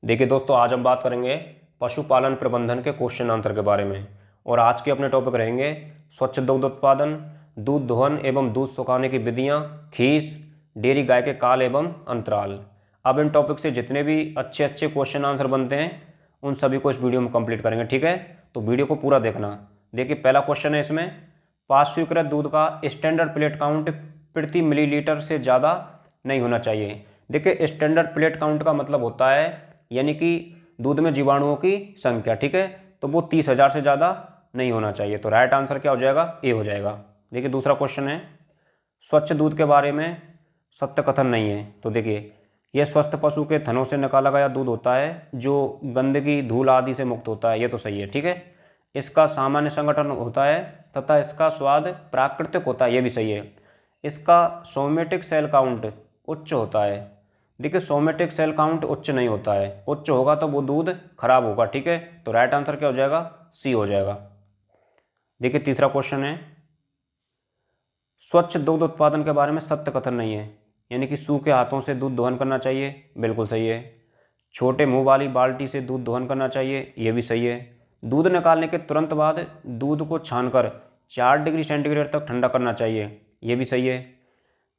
देखिए दोस्तों, आज हम बात करेंगे पशुपालन प्रबंधन के क्वेश्चन आंसर के बारे में। और आज के अपने टॉपिक रहेंगे स्वच्छ दुग्ध उत्पादन, दूध दोहन एवं दूध सुखाने की विधियां, खीस, डेयरी गाय के काल एवं अंतराल। अब इन टॉपिक से जितने भी अच्छे अच्छे क्वेश्चन आंसर बनते हैं उन सभी को इस वीडियो में कंप्लीट करेंगे, ठीक है। तो वीडियो को पूरा देखना। देखिए पहला क्वेश्चन है इसमें, पार्श्वीकृत दूध का स्टैंडर्ड प्लेट काउंट प्रति मिलीलीटर से ज़्यादा नहीं होना चाहिए। देखिए स्टैंडर्ड प्लेट काउंट का मतलब होता है यानी कि दूध में जीवाणुओं की संख्या, ठीक है। तो वो 30,000 से ज़्यादा नहीं होना चाहिए। तो राइट आंसर क्या हो जाएगा? ए हो जाएगा। देखिए दूसरा क्वेश्चन है, स्वच्छ दूध के बारे में सत्य कथन नहीं है। तो देखिए यह स्वस्थ पशु के थनों से निकाला गया दूध होता है जो गंदगी, धूल आदि से मुक्त होता है, ये तो सही है, ठीक है। इसका सामान्य संगठन होता है तथा इसका स्वाद प्राकृतिक होता है, ये भी सही है। इसका सोमेटिक सेल काउंट उच्च होता है। देखिए सोमेटिक सेल काउंट उच्च नहीं होता है, उच्च होगा तो वो दूध खराब होगा, ठीक है। तो राइट आंसर क्या हो जाएगा? सी हो जाएगा। देखिए तीसरा क्वेश्चन है, स्वच्छ दुग्ध उत्पादन के बारे में सत्य कथन नहीं है, यानी कि सूखे हाथों से दूध दोहन करना चाहिए, बिल्कुल सही है। छोटे मुंह वाली बाल्टी से दूध दोहन करना चाहिए, ये भी सही है। दूध निकालने के तुरंत बाद दूध को छानकर 4 डिग्री सेंटीग्रेड तक ठंडा करना चाहिए, ये भी सही है।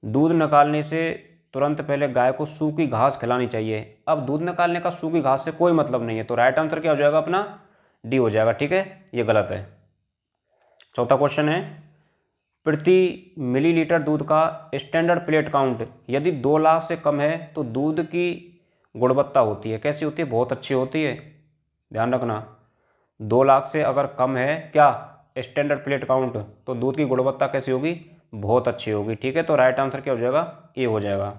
दूध निकालने से तुरंत पहले गाय को सूखी घास खिलानी चाहिए। अब दूध निकालने का सूखी घास से कोई मतलब नहीं है, तो राइट आंसर क्या हो जाएगा अपना? डी हो जाएगा, ठीक है। ये गलत है। चौथा क्वेश्चन है, प्रति मिलीलीटर दूध का स्टैंडर्ड प्लेट काउंट यदि 2 लाख से कम है तो दूध की गुणवत्ता होती है, कैसी होती है? बहुत अच्छी होती है, ध्यान रखना। 2 लाख से अगर कम है क्या स्टैंडर्ड प्लेट काउंट, तो दूध की गुणवत्ता कैसी होगी? बहुत अच्छी होगी, ठीक है। तो राइट आंसर क्या हो जाएगा? ए हो जाएगा।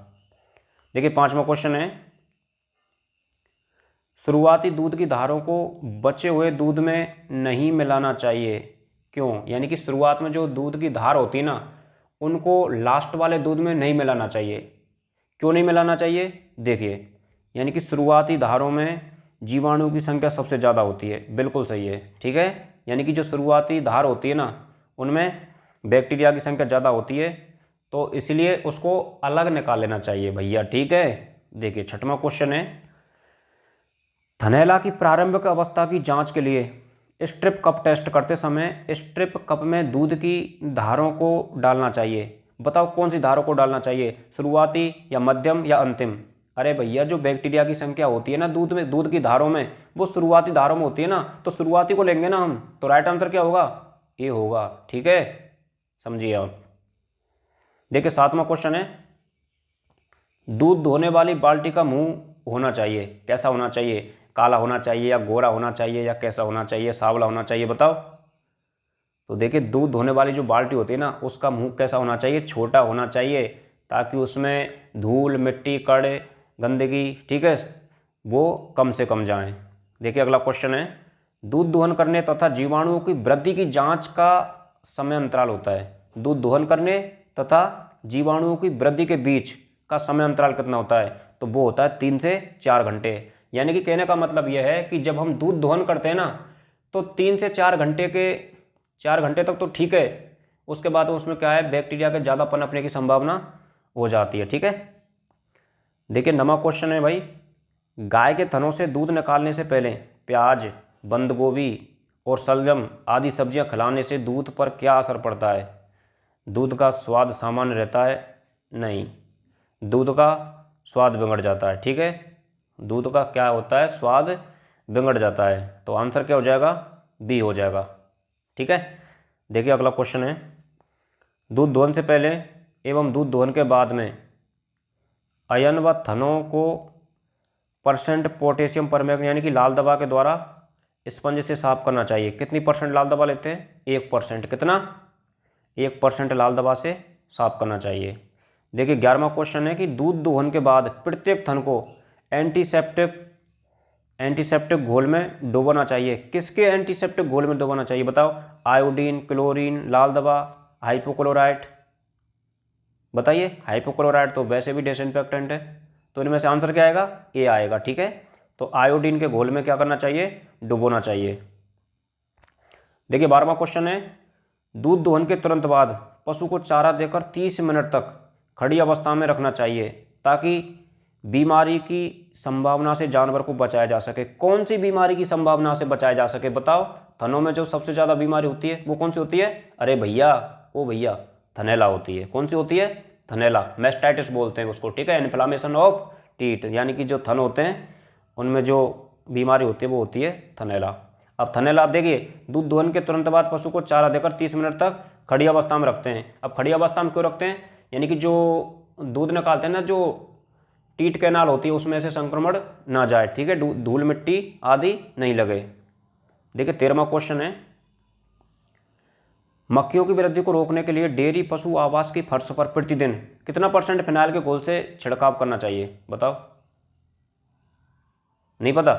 देखिए पांचवा क्वेश्चन है, शुरुआती दूध की धारों को बचे हुए दूध में नहीं मिलाना चाहिए, क्यों? यानी कि शुरुआत में जो दूध की धार होती है ना, उनको लास्ट वाले दूध में नहीं मिलाना चाहिए। क्यों नहीं मिलाना चाहिए? देखिए यानी कि शुरुआती धारों में जीवाणु की संख्या सबसे ज़्यादा होती है, बिल्कुल सही है, ठीक है। यानी कि जो शुरुआती धार होती है ना, उनमें बैक्टीरिया की संख्या ज़्यादा होती है, तो इसलिए उसको अलग निकाल लेना चाहिए भैया, ठीक है। देखिए छठवां क्वेश्चन है, थनैला की प्रारंभिक अवस्था की जांच के लिए स्ट्रिप कप टेस्ट करते समय स्ट्रिप कप में दूध की धारों को डालना चाहिए। बताओ कौन सी धारों को डालना चाहिए, शुरुआती या मध्यम या अंतिम? अरे भैया जो बैक्टीरिया की संख्या होती है ना दूध में, दूध की धारों में, वो शुरुआती धारों में होती है ना, तो शुरुआती को लेंगे ना हम। तो राइट आंसर क्या होगा? ए होगा, ठीक है, समझिए आप। देखिए सातवां क्वेश्चन है, दूध धोने वाली बाल्टी का मुंह होना चाहिए, कैसा होना चाहिए? काला होना चाहिए या गोरा होना चाहिए या कैसा होना चाहिए, सावला होना चाहिए, बताओ। तो देखिए दूध धोने वाली जो बाल्टी होती है ना, उसका मुंह कैसा होना चाहिए? छोटा होना चाहिए, ताकि उसमें धूल, मिट्टी, कण, गंदगी, ठीक है, वो कम से कम जाएं। देखिए अगला क्वेश्चन है, दूध दोहन करने तथा जीवाणुओं की वृद्धि की जांच का समय अंतराल होता है। दूध दोहन करने तथा जीवाणुओं की वृद्धि के बीच का समय अंतराल कितना होता है? तो वो होता है 3 से 4 घंटे। यानी कि कहने का मतलब यह है कि जब हम दूध दोहन करते हैं ना, तो 3 से 4 घंटे के 4 घंटे तक तो ठीक है, उसके बाद उसमें क्या है, बैक्टीरिया के ज़्यादा पनपने की संभावना हो जाती है, ठीक है। देखिए नवा क्वेश्चन है भाई, गाय के थनों से दूध निकालने से पहले प्याज, बंद गोभी और शलजम आदि सब्जियां खिलाने से दूध पर क्या असर पड़ता है? दूध का स्वाद सामान्य रहता है? नहीं, दूध का स्वाद बिगड़ जाता है, ठीक है। दूध का क्या होता है? स्वाद बिगड़ जाता है। तो आंसर क्या हो जाएगा? बी हो जाएगा, ठीक है। देखिए अगला क्वेश्चन है, दूध दोहन से पहले एवं दूध दोहन के बाद में अयन व थनों को % पोटेशियम परमैंगनेट यानी कि लाल दवा के द्वारा स्पंज से साफ करना चाहिए। कितनी % लाल दवा लेते हैं? 1%। कितना? 1% लाल दवा से साफ करना चाहिए। देखिए 11वां क्वेश्चन है कि दूध दोहन के बाद प्रत्येक थन को एंटीसेप्टिक घोल में डुबोना चाहिए। किसके एंटीसेप्टिक घोल में डुबोना चाहिए, बताओ? आयोडीन, क्लोरीन, लाल दवा, हाइपोक्लोराइट, बताइए। हाइपोक्लोराइट तो वैसे भी डिसइंफेक्टेंट है, तो इनमें से आंसर क्या आएगा? ए आएगा, ठीक है। तो आयोडीन के घोल में क्या करना चाहिए? डुबोना चाहिए। देखिए 12वां क्वेश्चन है, दूध दोहन के तुरंत बाद पशु को चारा देकर 30 मिनट तक खड़ी अवस्था में रखना चाहिए ताकि बीमारी की संभावना से जानवर को बचाया जा सके। कौन सी बीमारी की संभावना से बचाया जा सके बताओ। थनों में जो सबसे ज़्यादा बीमारी होती है वो कौन सी होती है? अरे भैया, ओ भैया, थनैला होती है। कौन सी होती है? थनैला। मैस्टाइटिस बोलते हैं उसको, ठीक है, इन्फ्लामेशन ऑफ टीथ, यानी कि जो थन होते हैं उनमें जो बीमारी होती है वो होती है थनैला। अब थनैला आप देखिए, दूध दोहन के तुरंत बाद पशु को चारा देकर 30 मिनट तक खड़ी अवस्था में रखते हैं। अब खड़ी अवस्था में क्यों रखते हैं? यानी कि जो दूध निकालते हैं ना, जो टीट कैनाल होती है उसमें से संक्रमण ना जाए, ठीक है, धूल मिट्टी आदि नहीं लगे। देखिए 13वां क्वेश्चन है, मक्खियों की वृद्धि को रोकने के लिए डेयरी पशु आवास की फर्श पर प्रतिदिन कितना % फिनाइल के घोल से छिड़काव करना चाहिए बताओ। नहीं पता?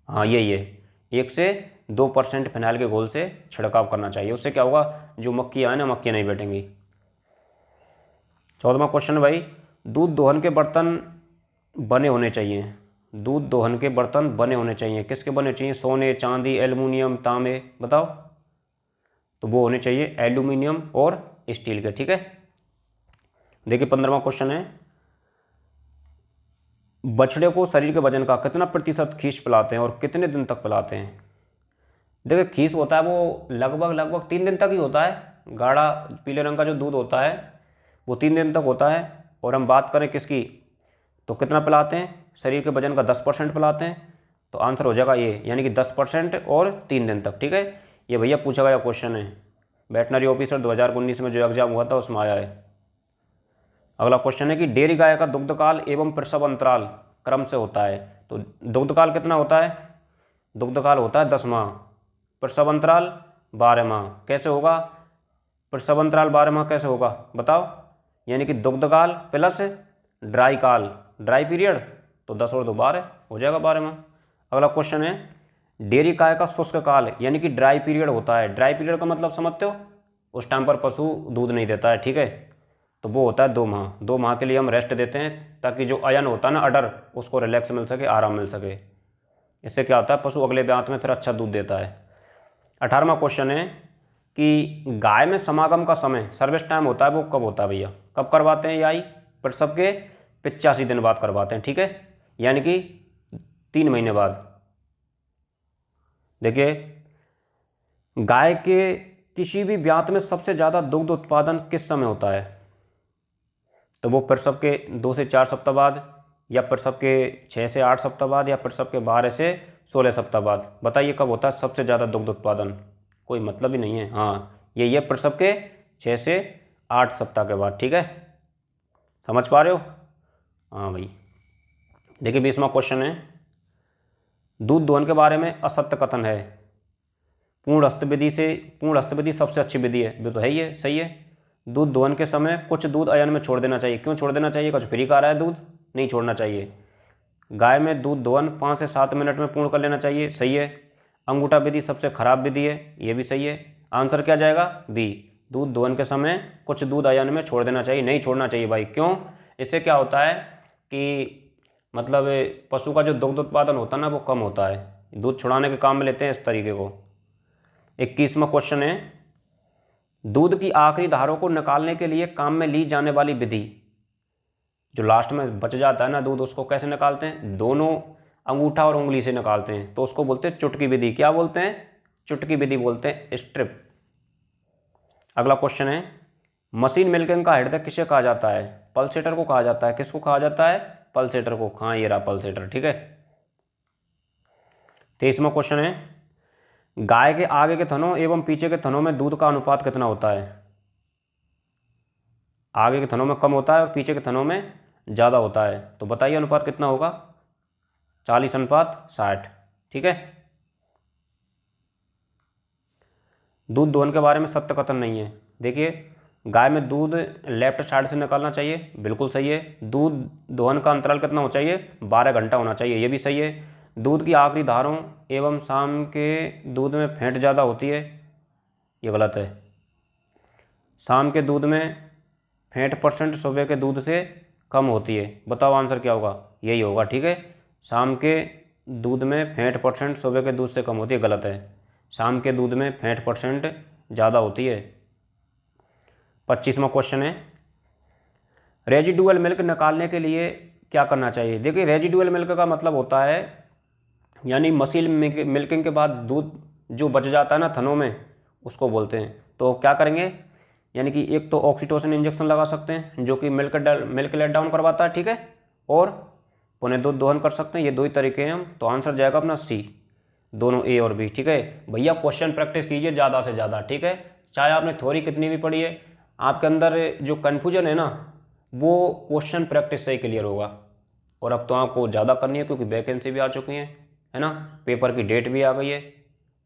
हाँ यही है, 1 से 2% फिनाइल के घोल से छिड़काव करना चाहिए। उससे क्या होगा, जो मक्खियाँ हैं ना, मक्खियाँ नहीं बैठेंगी। 14वां क्वेश्चन है भाई, दूध दोहन के बर्तन बने होने चाहिए। दूध दोहन के बर्तन बने होने चाहिए, किसके बने चाहिए? सोने, चांदी, एल्युमिनियम, तांबे, बताओ। तो वो होने चाहिए एल्यूमिनियम और स्टील के, ठीक है। देखिए 15वां क्वेश्चन है, बछड़े को शरीर के वजन का कितना % खीस पिलाते हैं और कितने दिन तक पिलाते हैं? देखिए खीस होता है वो लगभग 3 दिन तक ही होता है। गाढ़ा पीले रंग का जो दूध होता है वो 3 दिन तक होता है। और हम बात करें किसकी, तो कितना पिलाते हैं? शरीर के वजन का 10% पिलाते हैं। तो आंसर हो जाएगा ये, यानी कि 10% और 3 दिन तक, ठीक है। ये भैया पूछा गया क्वेश्चन है, वेटनरी ऑफिसर 2019 में जो एग्जाम हुआ था उसमें आया है। अगला क्वेश्चन है कि डेयरी गाय का दुग्धकाल एवं प्रसव अंतराल क्रम से होता है। तो दुग्धकाल कितना होता है? दुग्धकाल होता है 10 माह, प्रसव अंतराल 12 माह। कैसे होगा प्रसव अंतराल 12 माह, कैसे होगा बताओ? यानी कि दुग्धकाल प्लस ड्राई काल, ड्राई पीरियड, तो 10 और 2 12 हो जाएगा 12 माह। अगला क्वेश्चन है, डेयरी गाय का शुष्क काल यानी कि ड्राई पीरियड होता है। ड्राई पीरियड का मतलब समझते हो? उस टाइम पर पशु दूध नहीं देता है, ठीक है, तो वो होता है 2 माह। 2 माह के लिए हम रेस्ट देते हैं ताकि जो अयन होता है ना, अडर, उसको रिलैक्स मिल सके, आराम मिल सके। इससे क्या होता है, पशु अगले ब्यात में फिर अच्छा दूध देता है। 18वां क्वेश्चन है कि गाय में समागम का समय, सर्विस टाइम होता है, वो कब होता है भैया? कब करवाते हैं? याई प्रसव के 85 दिन बाद करवाते हैं, ठीक है, यानी कि 3 महीने बाद। देखिए गाय के किसी भी ब्यात में सबसे ज़्यादा दुग्ध उत्पादन किस समय होता है? तो वो प्रसव के 2 से 4 सप्ताह बाद, या प्रसव के 6 से 8 सप्ताह बाद, या प्रसव के 12 से 16 सप्ताह बाद। बताइए कब होता है सबसे ज़्यादा दुग्ध उत्पादन? कोई मतलब ही नहीं है। हाँ यही है, प्रसव के 6 से 8 सप्ताह के बाद, ठीक है, समझ पा रहे हो? हाँ भाई। देखिए 20वां क्वेश्चन है, दूध दोहन के बारे में असत्य कथन है। पूर्ण हस्तविधि सबसे अच्छी विधि है, वो तो है ही है, सही है। दूध दोहन के समय कुछ दूध अयन में छोड़ देना चाहिए। क्यों छोड़ देना चाहिए? कुछ फ्री का रहा है दूध, नहीं छोड़ना चाहिए। गाय में दूध दोहन 5 से 7 मिनट में पूर्ण कर लेना चाहिए, सही है। अंगूठा विधि सबसे खराब विधि है, ये भी सही है। आंसर क्या जाएगा? बी, दूध दोहन के समय कुछ दूध अयन में छोड़ देना चाहिए, नहीं छोड़ना चाहिए भाई। क्यों? इससे क्या होता है कि मतलब पशु का जो दुग्ध उत्पादन होता है ना वो कम होता है। दूध छुड़ाने के काम में लेते हैं इस तरीके को। 21वां क्वेश्चन है, दूध की आखिरी धारों को निकालने के लिए काम में ली जाने वाली विधि, जो लास्ट में बच जाता है ना दूध, उसको कैसे निकालते हैं? दोनों अंगूठा और उंगली से निकालते हैं, तो उसको बोलते हैं चुटकी विधि। क्या बोलते हैं? चुटकी विधि बोलते हैं, स्ट्रिप। अगला क्वेश्चन है, मशीन मिल्किंग का हृदय किसे कहा जाता है? पल्सेटर को कहा जाता है। किसको कहा जाता है? पल्सेटर को। हाँ ये रहा पल्सेटर, ठीक है। 23वां क्वेश्चन है, गाय के आगे के थनों एवं पीछे के थनों में दूध का अनुपात कितना होता है? आगे के थनों में कम होता है और पीछे के थनों में ज़्यादा होता है, तो बताइए अनुपात कितना होगा? 40:60, ठीक है। दूध दोहन के बारे में सत्य कथन नहीं है। देखिए गाय में दूध लेफ्ट साइड से निकालना चाहिए, बिल्कुल सही है। दूध दोहन का अंतराल कितना होना चाहिए? 12 घंटा होना चाहिए, ये भी सही है। दूध की आखिरी धारों एवं शाम के दूध में फैट ज़्यादा होती है, ये गलत है। शाम के दूध में फैट % सुबह के दूध से कम होती है। बताओ आंसर क्या होगा? यही होगा, ठीक है। शाम के दूध में फैट % सुबह के दूध से कम होती है, गलत है। शाम के दूध में फैट % ज़्यादा होती है। 25वां क्वेश्चन है, रेजिडुअल मिल्क निकालने के लिए क्या करना चाहिए? देखिए रेजिडुअल मिल्क का मतलब होता है यानी मशीन मिल्किंग के बाद दूध जो बच जाता है ना थनों में, उसको बोलते हैं। तो क्या करेंगे, यानी कि एक तो ऑक्सीटोसिन इंजेक्शन लगा सकते हैं जो कि मिल्क लेट डाउन करवाता है, ठीक है, और पुनः दूध दोहन कर सकते हैं। ये दो ही तरीके हैं हम। तो आंसर जाएगा अपना सी, दोनों ए और बी, ठीक है भैया। क्वेश्चन प्रैक्टिस कीजिए ज़्यादा से ज़्यादा, ठीक है। चाहे आपने थ्योरी कितनी भी पढ़ी है, आपके अंदर जो कन्फ्यूजन है ना वो क्वेश्चन प्रैक्टिस से ही क्लियर होगा। और अब तो आपको ज़्यादा करनी है क्योंकि वैकेंसी भी आ चुकी है ना, पेपर की डेट भी आ गई है।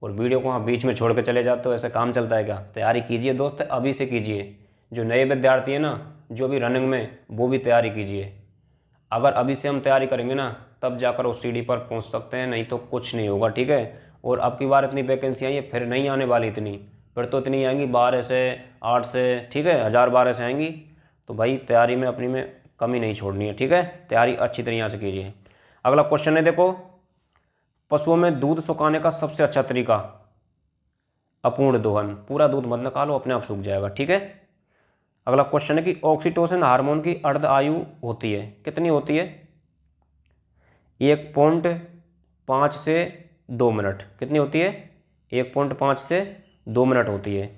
और वीडियो को आप बीच में छोड़ के चले जाते हो, ऐसे काम चलता है क्या? तैयारी कीजिए दोस्त, अभी से कीजिए। जो नए विद्यार्थी है ना, जो भी रनिंग में, वो भी तैयारी कीजिए। अगर अभी से हम तैयारी करेंगे ना तब जाकर उस सीढ़ी पर पहुंच सकते हैं, नहीं तो कुछ नहीं होगा, ठीक है। और अब की बार इतनी वैकेंसी आई है, फिर नहीं आने वाली इतनी, फिर तो इतनी आएंगी 12 से 8 से, ठीक है, 1012 से आएंगी। तो भाई तैयारी में अपनी में कमी नहीं छोड़नी है, ठीक है। तैयारी अच्छी तरीके से कीजिए। अगला क्वेश्चन है, देखो, पशुओं में दूध सुखाने का सबसे अच्छा तरीका? अपूर्ण दोहन। पूरा दूध मत निकालो, अपने आप सूख जाएगा, ठीक है। अगला क्वेश्चन है कि ऑक्सीटोसिन हार्मोन की अर्ध आयु होती है, कितनी होती है? 1.5 से 2 मिनट। कितनी होती है? 1.5 से 2 मिनट होती है।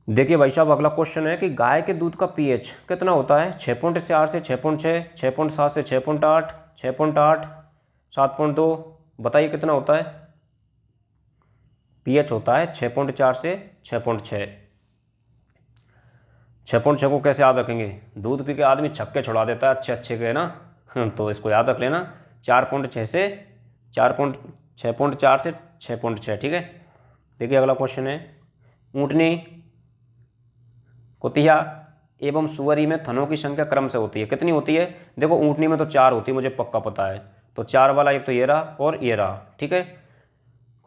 देखिए भाई साहब, अगला क्वेश्चन है कि गाय के दूध का पीएच कितना होता है? 6.4 से 6.6, 6.7 से 6.8, 6.8, 7.2, बताइए कितना होता है? पीएच होता है 6.4 से 6.6। 6.6 को कैसे याद रखेंगे? दूध पी के आदमी छक्के छुड़ा देता है अच्छे अच्छे के ना तो इसको याद रख लेना, 4.6 से 6.4 से 6.6, ठीक है। देखिए अगला क्वेश्चन है, ऊँटनी, कुतिया एवं सुअरी में थनों की संख्या क्रम से होती है, कितनी होती है? देखो ऊँटनी में तो 4 होती है, मुझे पक्का पता है। तो 4 वाला एक तो ये रहा और ये रहा, ठीक है।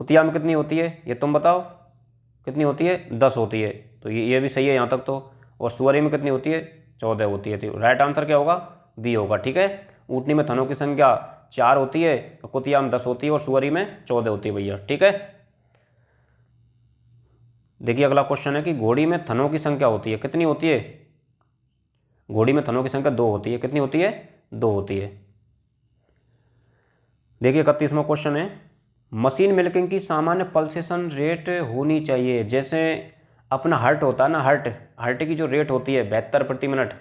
कुतिया में कितनी होती है ये तुम बताओ, कितनी होती है? 10 होती है। तो ये भी सही है यहाँ तक तो। और सुअरी में कितनी होती है? 14 होती है। तो राइट आंसर क्या होगा? बी होगा, ठीक है। ऊँटनी में थनों की संख्या 4 होती है, कुतिया में 10 होती है और सुअरी में 14 होती है भैया, ठीक है। देखिए अगला क्वेश्चन है कि घोड़ी में थनों की संख्या होती है, कितनी होती है? घोड़ी में थनों की संख्या 2 होती है, कितनी होती है? 2 होती है। देखिए 31वां क्वेश्चन है, मशीन मिल्किंग की सामान्य पल्सेशन रेट होनी चाहिए। जैसे अपना हर्ट होता है ना, हर्ट की जो रेट होती है 72 प्रति मिनट,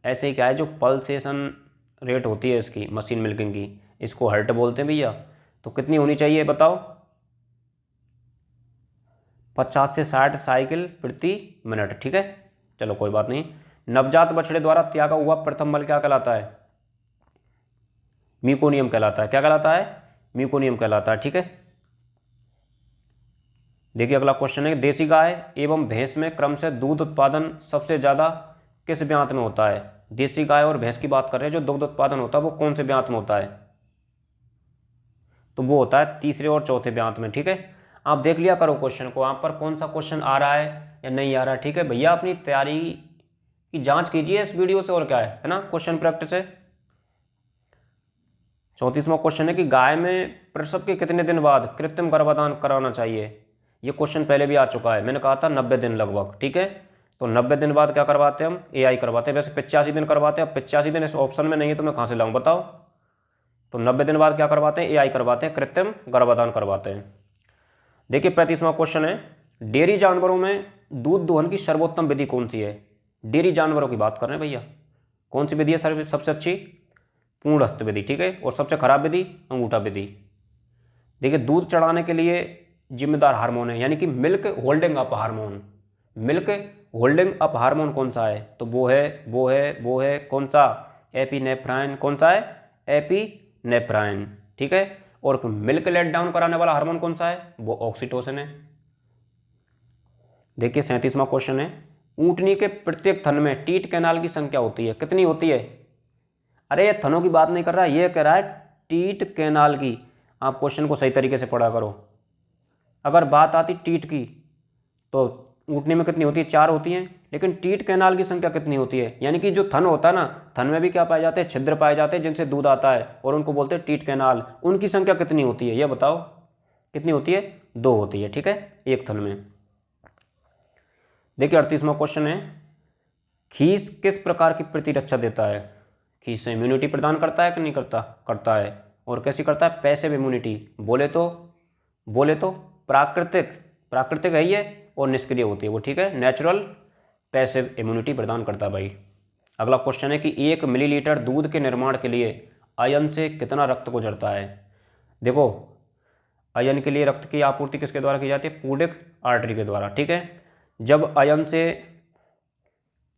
ऐसे ही क्या है जो पल्सेशन रेट होती है इसकी मशीन मिल्किंग की, इसको हर्ट बोलते हैं भैया। तो कितनी होनी चाहिए बताओ? 50 से 60 साइकिल प्रति मिनट, ठीक है। चलो कोई बात नहीं। नवजात बछड़े द्वारा त्यागा हुआ प्रथम बल क्या कहलाता है? म्यूकोनियम कहलाता है। क्या कहलाता है? म्यूकोनियम कहलाता है, ठीक है। देखिए अगला क्वेश्चन है, देसी गाय एवं भैंस में क्रम से दूध उत्पादन सबसे ज़्यादा किस ब्यांत में होता है? देसी गाय और भैंस की बात कर रहे हैं, जो दुग्ध उत्पादन होता है वो कौन से ब्यांत में होता है? तो वो होता है तीसरे और चौथे ब्यांत में, ठीक है। आप देख लिया करो क्वेश्चन को, आप पर कौन सा क्वेश्चन आ रहा है या नहीं आ रहा है, ठीक है भैया। अपनी तैयारी की जांच कीजिए इस वीडियो से, और क्या है ना, क्वेश्चन प्रैक्टिस है। 34वां क्वेश्चन है कि गाय में प्रसव के कितने दिन बाद कृत्रिम गर्भाधान कराना चाहिए? ये क्वेश्चन पहले भी आ चुका है, मैंने कहा था 90 दिन लगभग, ठीक है। तो 90 दिन बाद क्या करवाते हैं हम? एआई करवाते हैं। वैसे 85 दिन करवाते हैं, अब 85 दिन इस ऑप्शन में नहीं है तो मैं कहाँ से लाऊं बताओ। तो 90 दिन बाद क्या करवाते हैं? एआई करवाते हैं, कृत्रिम गर्भाधान करवाते हैं। देखिए 35वां क्वेश्चन है, डेयरी जानवरों में दूध दोहन की सर्वोत्तम विधि कौन सी है? डेयरी जानवरों की बात कर रहे हैं भैया, कौन सी विधि है सबसे अच्छी? पूर्ण हस्त विधि, ठीक है। और सबसे खराब विधि अंगूठा विधि। देखिए दूध चढ़ाने के लिए जिम्मेदार हार्मोन है, यानी कि milk holding up hormone. Milk holding up hormone कौन सा है? तो वो है कौन सा? एपिनेफ्राइन। कौन सा है? एपिनेफ्राइन, ठीक है। और मिल्क लेट डाउन कराने वाला हार्मोन कौन सा है? वो ऑक्सीटोसिन है। देखिए 37वां क्वेश्चन है, ऊंटनी के प्रत्येक थन में टीट कैनाल की संख्या होती है, कितनी होती है? अरे ये थनों की बात नहीं कर रहा, ये कह रहा है टीट कैनाल की। आप क्वेश्चन को सही तरीके से पढ़ा करो। अगर बात आती टीट की तो ऊँटनी में कितनी होती है? 4 होती हैं। लेकिन टीट कैनाल की संख्या कितनी होती है? यानी कि जो थन होता है ना, थन में भी क्या पाए जाते हैं? छिद्र पाए जाते हैं जिनसे दूध आता है, और उनको बोलते हैं टीट कैनाल। उनकी संख्या कितनी होती है ये बताओ? कितनी होती है? 2 होती है, ठीक है, एक थन में। देखिए 38वां क्वेश्चन है, खीस किस प्रकार की प्रतिरक्षा देता है? खीस से इम्यूनिटी प्रदान करता है कि नहीं करता? करता है। और कैसी करता है? Passive immunity. बोले तो प्राकृतिक, प्राकृतिक है ये, और निष्क्रिय होती है वो, ठीक है, नेचुरल पैसिव इम्यूनिटी प्रदान करता है भाई। अगला क्वेश्चन है कि 1 मिलीलीटर दूध के निर्माण के लिए आयन से कितना रक्त गुजरता है? देखो, आयन के लिए रक्त की आपूर्ति किसके द्वारा की जाती है? पूर्णिक आर्टरी के द्वारा, ठीक है। जब आयन से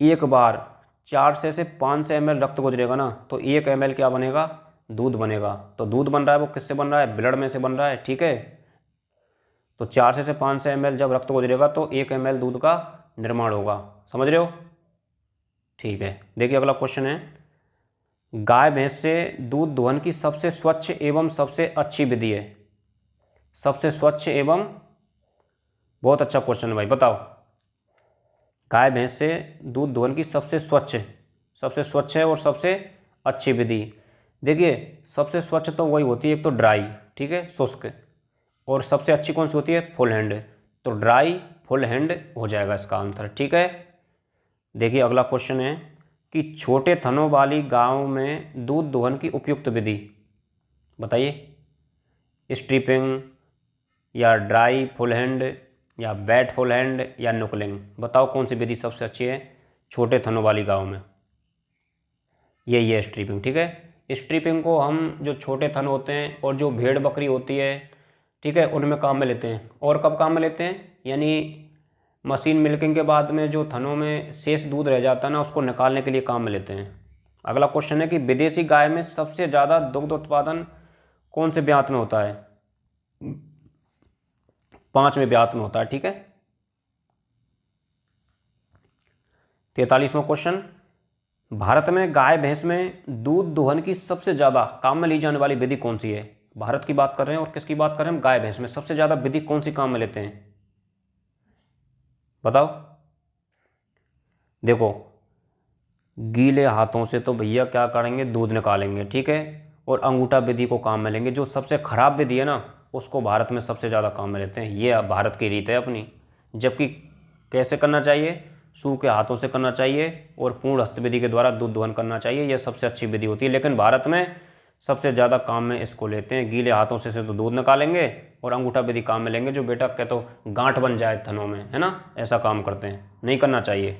एक बार 400 से 500 ml रक्त गुजरेगा ना, तो 1 ml क्या बनेगा? दूध बनेगा। तो दूध बन रहा है वो किससे बन रहा है? ब्लड में से बन रहा है, ठीक है। तो 400 से 500 ml जब रक्त गुजरेगा तो 1 ml दूध का निर्माण होगा। समझ रहे हो? ठीक है। देखिए अगला क्वेश्चन है, गाय भैंस से दूध दोहन की सबसे स्वच्छ एवं सबसे अच्छी विधि है? सबसे स्वच्छ एवं, बहुत अच्छा क्वेश्चन है भाई, बताओ। गाय भैंस से दूध दोहन की सबसे स्वच्छ है और सबसे अच्छी विधि। देखिए सबसे स्वच्छ तो वही होती है, एक तो ड्राई, ठीक है, शुष्क, और सबसे अच्छी कौन सी होती है? Full hand. तो ड्राई फुल हैंड हो जाएगा इसका आंसर, ठीक है। देखिए अगला क्वेश्चन है कि छोटे थनों वाली गायों में दूध दोहन की उपयुक्त विधि बताइए। स्ट्रिपिंग या ड्राई फुल हैंड या वेट फुल हैंड या नुकलिंग, बताओ कौन सी विधि सबसे अच्छी है छोटे थनों वाली गायों में? यही है स्ट्रिपिंग, ठीक है। स्ट्रिपिंग को हम जो छोटे थन होते हैं और जो भेड़ बकरी होती है, ठीक है, उनमें काम में लेते हैं। और कब काम में लेते हैं? यानी मशीन मिल्किंग के बाद में जो थनों में शेष दूध रह जाता है ना, उसको निकालने के लिए काम में लेते हैं। अगला क्वेश्चन है कि विदेशी गाय में सबसे ज़्यादा दुग्ध उत्पादन कौन से ब्यात में होता है? 5वें ब्यात में होता है, ठीक है। 43वां क्वेश्चन, भारत में गाय भैंस में दूध दोहन की सबसे ज़्यादा काम में ली जाने वाली विधि कौन सी है? भारत की बात कर रहे हैं और किसकी बात कर रहे हैं? गाय भैंस में सबसे ज़्यादा विधि कौन सी काम में लेते हैं? बताओ। देखो, गीले हाथों से तो भैया क्या करेंगे? दूध निकालेंगे, ठीक है, और अंगूठा विधि को काम में लेंगे। जो सबसे खराब विधि है ना, उसको भारत में सबसे ज़्यादा काम में लेते हैं। ये भारत की रीत है अपनी। जबकि कैसे करना चाहिए? सूखे हाथों से करना चाहिए और पूर्ण हस्तविधि के द्वारा दूध दोहन करना चाहिए, यह सबसे अच्छी विधि होती है। लेकिन भारत में सबसे ज़्यादा काम में इसको लेते हैं। गीले हाथों से तो दूध निकालेंगे और अंगूठा विधि काम में लेंगे, जो बेटा क्या तो गांठ बन जाए थनों में, है ना, ऐसा काम करते हैं, नहीं करना चाहिए।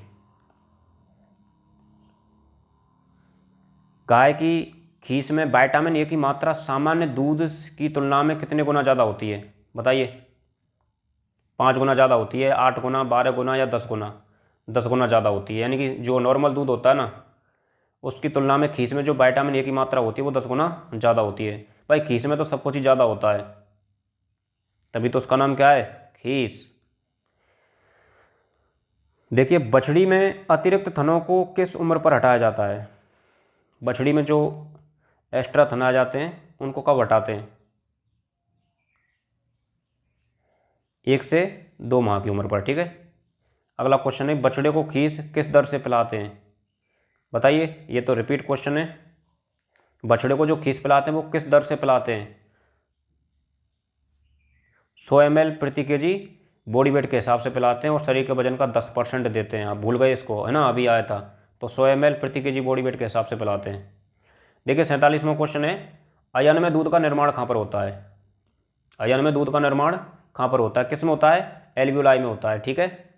गाय की खीस में विटामिन ए की मात्रा सामान्य दूध की तुलना में कितने गुना ज़्यादा होती है? बताइए। 5 गुना ज़्यादा होती है, 8 गुना, 12 गुना या 10 गुना? 10 गुना ज़्यादा होती है। यानी कि जो नॉर्मल दूध होता है ना, उसकी तुलना में खीस में जो विटामिन ए की मात्रा होती है वो 10 गुना ज़्यादा होती है। भाई खीस में तो सब कुछ ही ज़्यादा होता है, तभी तो उसका नाम क्या है? खीस। देखिए, बछड़ी में अतिरिक्त थनों को किस उम्र पर हटाया जाता है? बछड़ी में जो एक्स्ट्रा थन आ जाते हैं उनको कब हटाते हैं? 1 से 2 माह की उम्र पर, ठीक है। अगला क्वेश्चन है, बछड़े को खीस किस दर से पिलाते हैं? बताइए, ये तो रिपीट क्वेश्चन है। बछड़े को जो खीस पिलाते हैं वो किस दर से पिलाते हैं? 100 ml प्रति केजी बॉडी वेट के हिसाब से पिलाते हैं और शरीर के वजन का 10% देते हैं। आप भूल गए इसको, है ना, अभी आया था। तो 100 ml प्रति केजी बॉडी वेट के हिसाब से पिलाते हैं। देखिए 47वां क्वेश्चन है, अयन में दूध का निर्माण कहाँ पर होता है? अयन में दूध का निर्माण कहाँ पर होता है? किस में होता है? एल्वियोलाई में होता है, ठीक है।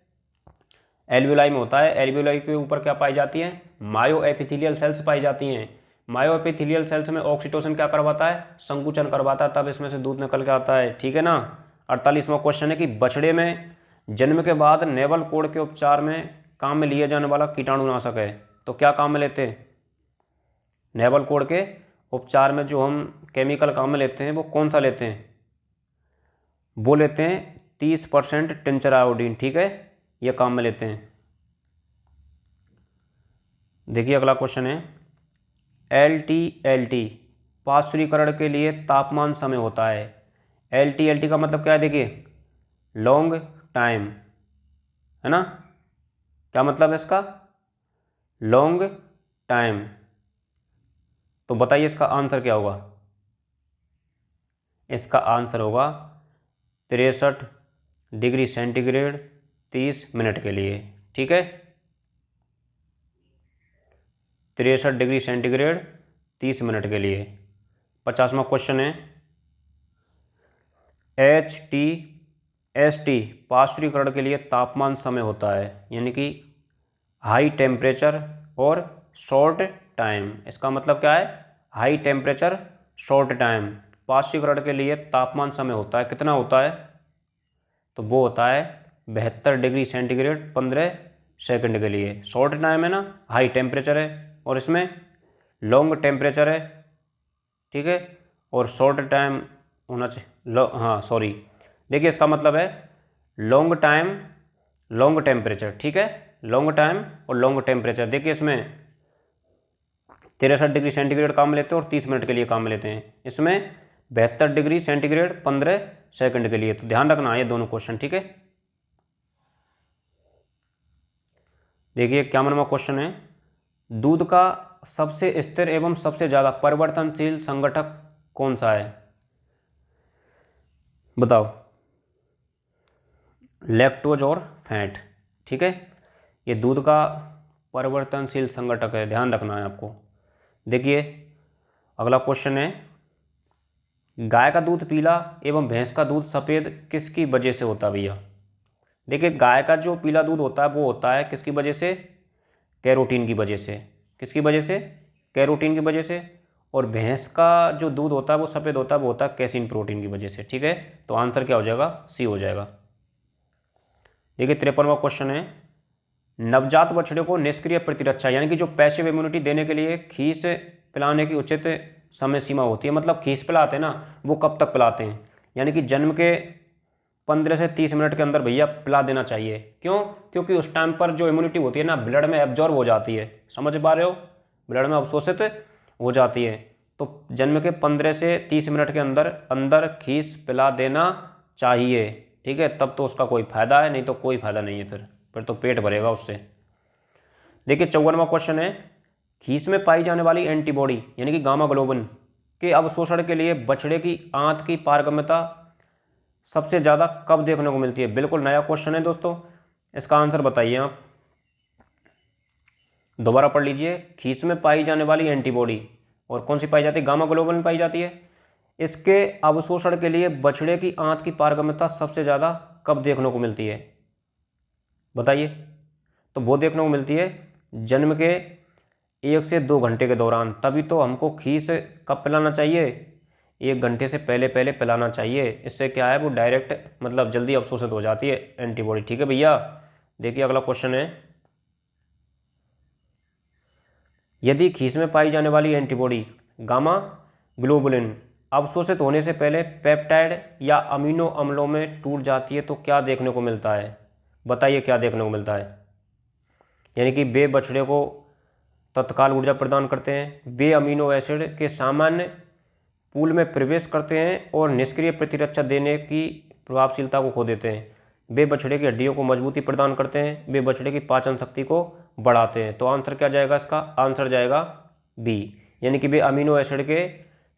एल्वियोलाई में होता है। एल्वियोलाई के ऊपर क्या पाई जाती है? मायो एपिथेलियल सेल्स पाई जाती हैं। मायो एपिथेलियल सेल्स में ऑक्सीटोसिन क्या करवाता है? संकुचन करवाता है, तब इसमें से दूध निकल के आता है, ठीक है ना। 48वां क्वेश्चन है कि बछड़े में जन्म के बाद नेवल कोड के उपचार में काम में लिए जाने वाला कीटाणुनाशक है, तो क्या काम में लेते हैं? नेवल कोड के उपचार में जो हम केमिकल काम में लेते हैं वो कौन सा लेते हैं? वो लेते हैं 30% टिंचर आयोडीन, ठीक है, ये काम में लेते हैं। देखिए अगला क्वेश्चन है, LT पाश्चुरीकरण के लिए तापमान समय होता है। LT का मतलब क्या है? देखिए, लॉन्ग टाइम, है ना। क्या मतलब है इसका? Long time. तो बताइए इसका आंसर क्या होगा? इसका आंसर होगा 63 डिग्री सेंटीग्रेड 30 मिनट के लिए, ठीक है। 63 डिग्री सेंटीग्रेड 30 मिनट के लिए। 50वां क्वेश्चन है HTST पार्श्वीकरण के लिए तापमान समय होता है, यानी कि हाई टेम्परेचर और शॉर्ट टाइम। इसका मतलब क्या है? High temperature short time. पार्श्वीकरण के लिए तापमान समय होता है, कितना होता है? तो वो होता है 72 डिग्री सेंटीग्रेड 15 सेकंड के लिए। शॉर्ट टाइम है ना, हाई टेम्परेचर है, और इसमें लॉन्ग टेम्परेचर है, ठीक है, और शॉर्ट टाइम होना चाहिए। हाँ सॉरी, देखिए इसका मतलब है लॉन्ग टाइम लॉन्ग टेम्परेचर, ठीक है, लॉन्ग टाइम और लॉन्ग टेम्परेचर। देखिए इसमें 63 डिग्री सेंटीग्रेड काम लेते हैं और 30 मिनट के लिए काम लेते हैं, इसमें 72 डिग्री सेंटीग्रेड 15 सेकंड के लिए। तो ध्यान रखना ये दोनों क्वेश्चन, ठीक है। देखिए क्या नंबर क्वेश्चन है, दूध का सबसे स्थिर एवं सबसे ज़्यादा परिवर्तनशील संघटक कौन सा है? बताओ। लैक्टोज और फैट, ठीक है, ये दूध का परिवर्तनशील संघटक है, ध्यान रखना है आपको। देखिए अगला क्वेश्चन है, गाय का दूध पीला एवं भैंस का दूध सफ़ेद किसकी वजह से होता है भैया? देखिए गाय का जो पीला दूध होता है वो होता है किसकी वजह से? कैरोटीन की वजह से। किसकी वजह से? कैरोटीन की वजह से। और भैंस का जो दूध होता है वो सफ़ेद होता है, वो होता है कैसीन प्रोटीन की वजह से, ठीक है। तो आंसर क्या हो जाएगा? सी हो जाएगा। देखिए 53वां क्वेश्चन है, नवजात बछड़े को निष्क्रिय प्रतिरक्षा यानी कि जो पैसिव इम्यूनिटी देने के लिए खीस पिलाने की उचित समय सीमा होती है। मतलब खीस पिलाते हैं ना, वो कब तक पिलाते हैं? यानी कि जन्म के 15 से 30 मिनट के अंदर भैया पिला देना चाहिए। क्यों? क्योंकि उस टाइम पर जो इम्यूनिटी होती है ना, ब्लड में एब्जॉर्ब हो जाती है, समझ पा रहे हो, ब्लड में अवशोषित हो जाती है। तो जन्म के 15 से 30 मिनट के अंदर अंदर खीस पिला देना चाहिए, ठीक है, तब तो उसका कोई फायदा है, नहीं तो कोई फायदा नहीं है, फिर तो पेट भरेगा उससे। देखिए 54वां क्वेश्चन है, खीस में पाई जाने वाली एंटीबॉडी यानी कि गामा ग्लोबुलिन के अवशोषण के लिए बछड़े की आंत की पारगम्यता सबसे ज़्यादा कब देखने को मिलती है? बिल्कुल नया क्वेश्चन है दोस्तों, इसका आंसर बताइए आप। दोबारा पढ़ लीजिए, खीस में पाई जाने वाली एंटीबॉडी, और कौन सी पाई जाती है? गामा ग्लोबुलिन पाई जाती है। इसके अवशोषण के लिए बछड़े की आंत की पारगम्यता सबसे ज़्यादा कब देखने को मिलती है? बताइए। तो वो देखने को मिलती है जन्म के 1 से 2 घंटे के दौरान। तभी तो हमको खीस कब पिलाना चाहिए? 1 घंटे से पहले पहले पिलाना चाहिए। इससे क्या है, वो डायरेक्ट मतलब जल्दी अवशोषित हो जाती है एंटीबॉडी, ठीक है भैया। देखिए अगला क्वेश्चन है, यदि खीस में पाई जाने वाली एंटीबॉडी गामा ग्लोबुलिन अवशोषित होने से पहले पेप्टाइड या अमीनो अम्लों में टूट जाती है तो क्या देखने को मिलता है? बताइए क्या देखने को मिलता है? यानी कि वे बछड़े को तत्काल ऊर्जा प्रदान करते हैं, वे अमीनो एसिड के सामान्य पूल में प्रवेश करते हैं और निष्क्रिय प्रतिरक्षा देने की प्रभावशीलता को खो देते हैं, वे बछड़े की हड्डियों को मजबूती प्रदान करते हैं, वे बछड़े की पाचन शक्ति को बढ़ाते हैं। तो आंसर क्या जाएगा इसका? आंसर जाएगा बी, यानी कि वे अमीनो एसिड के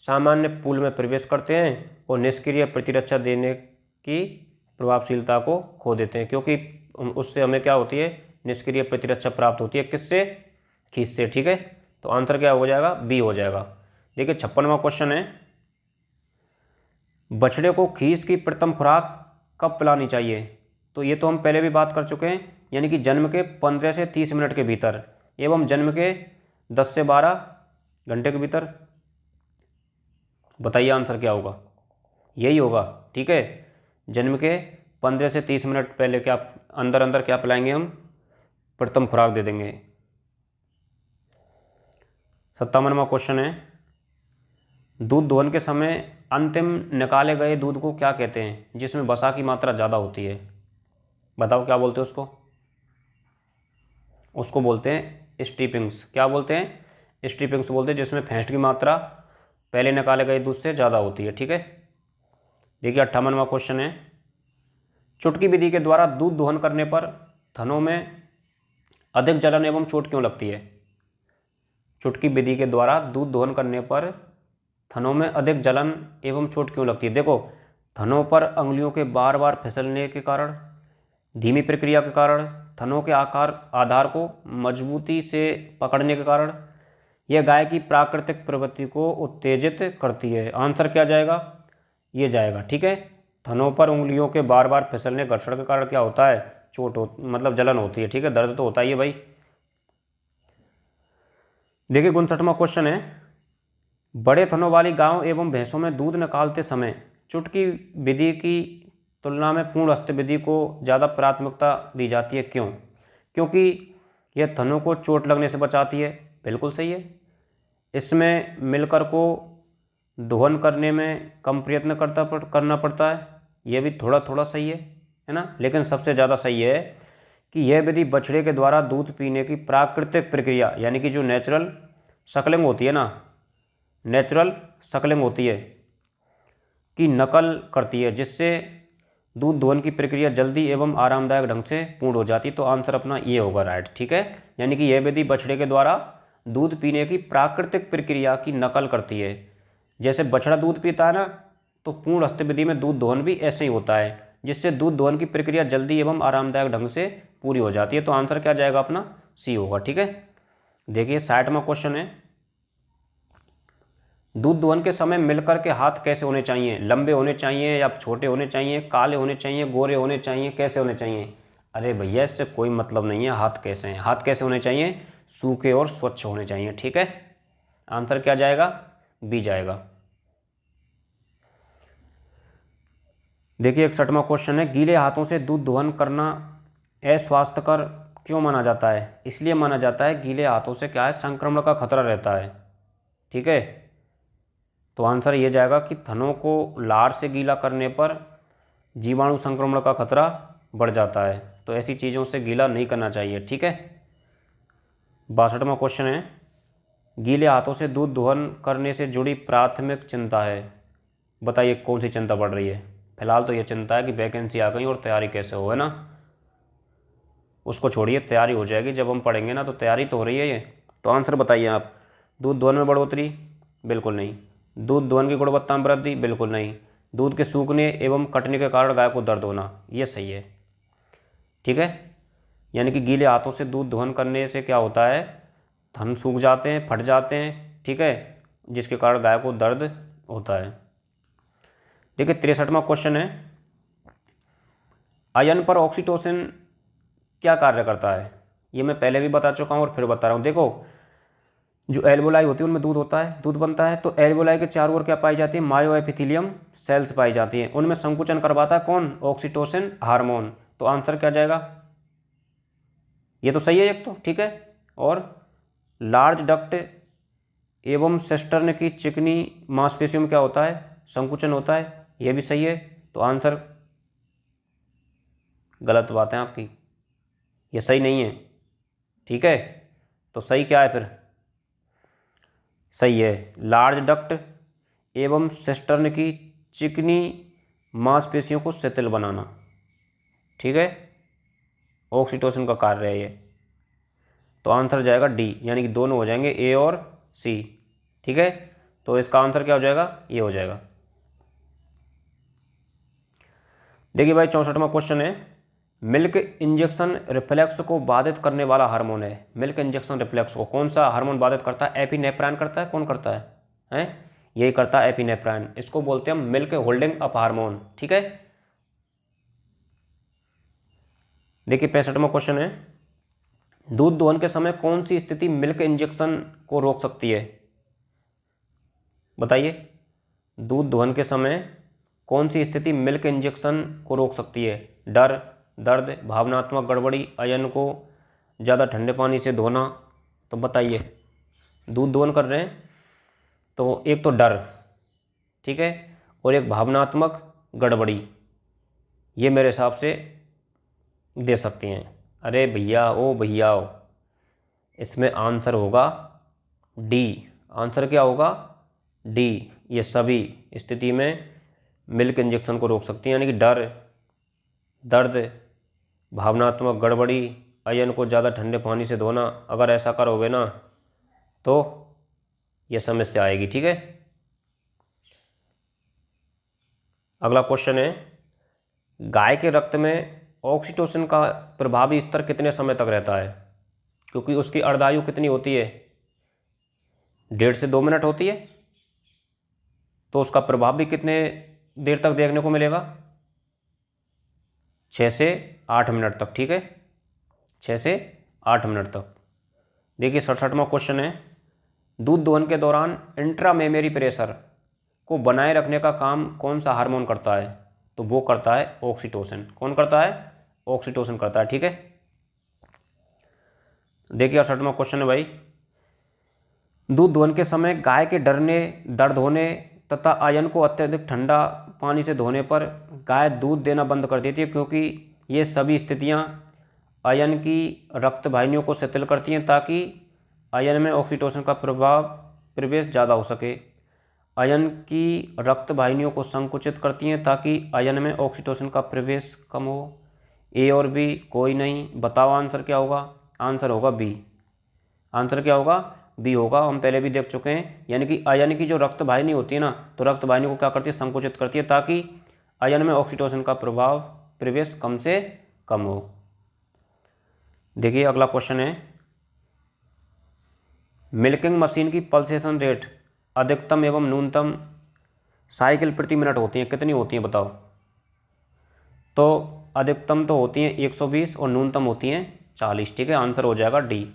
सामान्य पूल में प्रवेश करते हैं और निष्क्रिय प्रतिरक्षा देने की प्रभावशीलता को खो देते हैं, क्योंकि उससे हमें क्या होती है? निष्क्रिय प्रतिरक्षा प्राप्त होती है, किससे? खीस से, ठीक है। तो आंसर क्या हो जाएगा? बी हो जाएगा। देखिए 56वां क्वेश्चन है, बछड़े को खीस की प्रथम खुराक कब पिलानी चाहिए? तो ये तो हम पहले भी बात कर चुके हैं, यानी कि जन्म के 15 से 30 मिनट के भीतर एवं जन्म के 10 से 12 घंटे के भीतर। बताइए आंसर क्या होगा? यही होगा, ठीक है। जन्म के 15 से 30 मिनट पहले क्या अंदर अंदर क्या पिलाएंगे हम? प्रथम खुराक दे देंगे। 57वां क्वेश्चन है, दूध दोहन के समय अंतिम निकाले गए दूध को क्या कहते हैं जिसमें वसा की मात्रा ज़्यादा होती है? बताओ क्या बोलते हैं उसको? उसको बोलते हैं स्ट्रिपिंग्स। क्या बोलते हैं? स्ट्रिपिंग्स बोलते हैं, जिसमें फैट की मात्रा पहले निकाले गए दूध से ज़्यादा होती है, ठीक है। देखिए 58वां क्वेश्चन है, चुटकी विधि के द्वारा दूध दोहन करने पर थनों में अधिक जलन एवं चोट क्यों लगती है? चुटकी विधि के द्वारा दूध दोहन करने पर थनों में अधिक जलन एवं चोट क्यों लगती है? देखो, थनों पर अंगुलियों के बार बार फिसलने के कारण, धीमी प्रक्रिया के कारण, थनों के आधार को मजबूती से पकड़ने के कारण, यह गाय की प्राकृतिक प्रवृत्ति को उत्तेजित करती है। आंसर क्या जाएगा, ये जाएगा। ठीक है, थनों पर उंगलियों के बार बार फिसलने घर्षण के कारण क्या होता है, मतलब जलन होती है। ठीक है, दर्द तो होता ही है भाई। देखिए 59वां क्वेश्चन है, बड़े थनों वाली गायों एवं भैंसों में दूध निकालते समय चुटकी विधि की तुलना में पूर्ण हस्त विधि को ज़्यादा प्राथमिकता दी जाती है, क्यों? क्योंकि यह थनों को चोट लगने से बचाती है, बिल्कुल सही है। इसमें मिलकर को दोहन करने में कम प्रयत्न करना पड़ता है, यह भी थोड़ा थोड़ा सही है ना। लेकिन सबसे ज़्यादा सही है कि यह विधि बछड़े के द्वारा दूध पीने की प्राकृतिक प्रक्रिया, यानी कि जो नेचुरल सकलिंग होती है ना, नेचुरल सकलिंग होती है, की नकल करती है, जिससे दूध दोहन की प्रक्रिया जल्दी एवं आरामदायक ढंग से पूर्ण हो जाती है। तो आंसर अपना ये होगा राइट। ठीक है, यानी कि यह विधि बछड़े के द्वारा दूध पीने की प्राकृतिक प्रक्रिया की नकल करती है। जैसे बछड़ा दूध पीता है ना, तो पूर्ण हस्त विधि में दूध दोहन भी ऐसे ही होता है, जिससे दूध दोहन की प्रक्रिया जल्दी एवं आरामदायक ढंग से पूरी हो जाती है। तो आंसर क्या जाएगा अपना, सी होगा। ठीक है, देखिए 60वां क्वेश्चन है, दूध दोहन के समय मिलकर के हाथ कैसे होने चाहिए, लंबे होने चाहिए या छोटे होने चाहिए, काले होने चाहिए, गोरे होने चाहिए, कैसे होने चाहिए? अरे भैया इससे कोई मतलब नहीं है, हाथ कैसे हैं, हाथ कैसे होने चाहिए, सूखे और स्वच्छ होने चाहिए। ठीक है, आंसर क्या जाएगा, बी जाएगा। देखिए 61वां क्वेश्चन है, गीले हाथों से दूध दोहन करना अस्वास्थ्यकर क्यों माना जाता है? इसलिए माना जाता है, गीले हाथों से क्या है, संक्रमण का खतरा रहता है। ठीक है, तो आंसर ये जाएगा कि थनों को लार से गीला करने पर जीवाणु संक्रमण का खतरा बढ़ जाता है, तो ऐसी चीज़ों से गीला नहीं करना चाहिए। ठीक है, 62वां क्वेश्चन है, गीले हाथों से दूध दोहन करने से जुड़ी प्राथमिक चिंता है, बताइए कौन सी चिंता बढ़ रही है? फिलहाल तो ये चिंता है कि वैकेंसी आ गई और तैयारी कैसे हो, है ना। उसको छोड़िए, तैयारी हो जाएगी जब हम पढ़ेंगे ना, तो तैयारी तो हो रही है ये। तो आंसर बताइए आप, दूध दोहन में बढ़ोतरी, बिल्कुल नहीं। दूध दोहन की गुणवत्ता में वृद्धि, बिल्कुल नहीं। दूध के सूखने एवं कटने के कारण गाय को दर्द होना, ये सही है। ठीक है, यानी कि गीले हाथों से दूध दोहन करने से क्या होता है, थन सूख जाते हैं, फट जाते हैं। ठीक है, जिसके कारण गाय को दर्द होता है। देखिए 63वां क्वेश्चन है, आयन पर ऑक्सीटोसिन क्या कार्य करता है? ये मैं पहले भी बता चुका हूँ और फिर बता रहा हूँ। देखो, जो एल्वोलाई होती है उनमें दूध होता है, दूध बनता है, तो एल्वोलाई के चारों ओर क्या पाई जाती है, मायोएपिथेलियम सेल्स पाई जाती हैं। उनमें संकुचन करवाता है कौन, ऑक्सीटोसिन हार्मोन। तो आंसर क्या जाएगा, ये तो सही है एक तो। ठीक है, और लार्ज डक्ट एवं सेस्टर्न की चिकनी मांसपेशियों में क्या होता है, संकुचन होता है, यह भी सही है। तो आंसर गलत बात है आपकी, ये सही नहीं है। ठीक है, तो सही क्या है फिर, सही है लार्ज डक्ट एवं सेस्टर्न की चिकनी मांसपेशियों को शिथिल बनाना। ठीक है, ऑक्सीटोसिन का कार्य है ये। तो आंसर जाएगा डी, यानी कि दोनों हो जाएंगे, ए और सी। ठीक है, तो इसका आंसर क्या हो जाएगा, ये हो जाएगा। देखिए भाई 64वां क्वेश्चन है, मिल्क इंजेक्शन रिफ्लेक्स को बाधित करने वाला हार्मोन है। मिल्क इंजेक्शन रिफ्लेक्स को कौन सा हार्मोन बाधित करता है? एपिनेफ्राइन करता है, कौन करता है, हैं? यही करता है एपिनेफ्राइन। इसको बोलते हैं मिल्क होल्डिंग अप हार्मोन। ठीक है, देखिए 65वां क्वेश्चन है, दूध दोहन के समय कौन सी स्थिति मिल्क इंजेक्शन को रोक सकती है? बताइए, दूध दोहन के समय कौन सी स्थिति मिल्क इंजेक्शन को रोक सकती है? डर, दर्द, भावनात्मक गड़बड़ी, अयन को ज़्यादा ठंडे पानी से धोना। तो बताइए, दूध दोहन कर रहे हैं तो एक तो डर, ठीक है, और एक भावनात्मक गड़बड़ी, ये मेरे हिसाब से दे सकती हैं। अरे भैया ओ भैया ओ, इसमें आंसर होगा डी। आंसर क्या होगा, डी। ये सभी स्थिति में मिल्क इंजेक्शन को रोक सकती हैं, यानी कि डर, दर्द, भावनात्मक गड़बड़ी, अयन को ज़्यादा ठंडे पानी से धोना। अगर ऐसा करोगे ना तो यह समस्या आएगी। ठीक है, अगला क्वेश्चन है, गाय के रक्त में ऑक्सीटोसिन का प्रभावी स्तर कितने समय तक रहता है? क्योंकि उसकी अर्धायु कितनी होती है, 1.5 से 2 मिनट होती है, तो उसका प्रभाव भी कितने देर तक देखने को मिलेगा? 6 से 8 मिनट तक। ठीक है, 6 से 8 मिनट तक। देखिए 67वां क्वेश्चन है, दूध दोहन के दौरान इंट्रामेमरी प्रेशर को बनाए रखने का काम कौन सा हार्मोन करता है? तो वो करता है ऑक्सीटोसिन। कौन करता है? ऑक्सीटोसिन करता है। ठीक है, देखिए 68वां क्वेश्चन है भाई, दूध दोहन के समय गाय के डरने, दर्द होने तथा आयन को अत्यधिक ठंडा पानी से धोने पर गाय दूध देना बंद कर देती है, क्योंकि ये सभी स्थितियां आयन की रक्त वाहिनियों को शिथिल करती हैं ताकि आयन में ऑक्सीटोसिन का प्रवेश ज़्यादा हो सके। आयन की रक्त वाहिनियों को संकुचित करती हैं ताकि आयन में ऑक्सीटोसिन का प्रवेश कम हो। ए और बी कोई नहीं। बताओ आंसर क्या होगा? आंसर होगा बी। आंसर क्या होगा? बी होगा। हम पहले भी देख चुके हैं, यानी कि आयन की जो रक्त वाहिनी होती है ना, तो रक्त वाहिनी को क्या करती है? संकुचित करती है ताकि आयन में ऑक्सीटोसिन का प्रवेश कम से कम हो। देखिए अगला क्वेश्चन है, मिल्किंग मशीन की पल्सेशन रेट अधिकतम एवं न्यूनतम साइकिल प्रति मिनट होती हैं, कितनी होती हैं बताओ? तो अधिकतम तो होती हैं 120 और न्यूनतम होती हैं 40। ठीक है, आंसर हो जाएगा डी।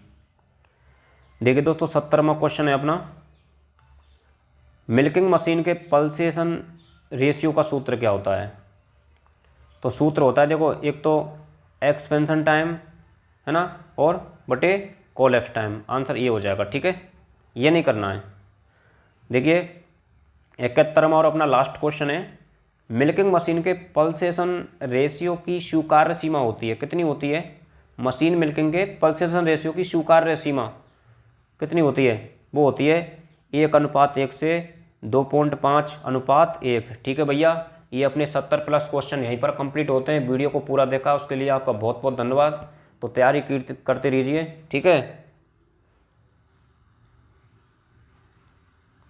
देखिए दोस्तों 70वां क्वेश्चन है अपना, मिल्किंग मशीन के पल्सेशन रेशियो का सूत्र क्या होता है? तो सूत्र होता है, देखो, एक तो एक्सपेंशन टाइम है ना, और बटे कोलैप्स टाइम। आंसर ये हो जाएगा। ठीक है, ये नहीं करना है। देखिए 71वां और अपना लास्ट क्वेश्चन है, मिल्किंग मशीन के पल्सेशन रेशियो की स्वीकार्य सीमा होती है, कितनी होती है? मशीन मिल्किंग के पल्सेशन रेशियो की स्वीकार्य सीमा कितनी होती है? वो होती है 1:1 से 2.5:1। ठीक है भैया, ये अपने 70+ क्वेश्चन यहीं पर कंप्लीट होते हैं। वीडियो को पूरा देखा उसके लिए आपका बहुत बहुत धन्यवाद। तो तैयारी करते रहिए। ठीक है।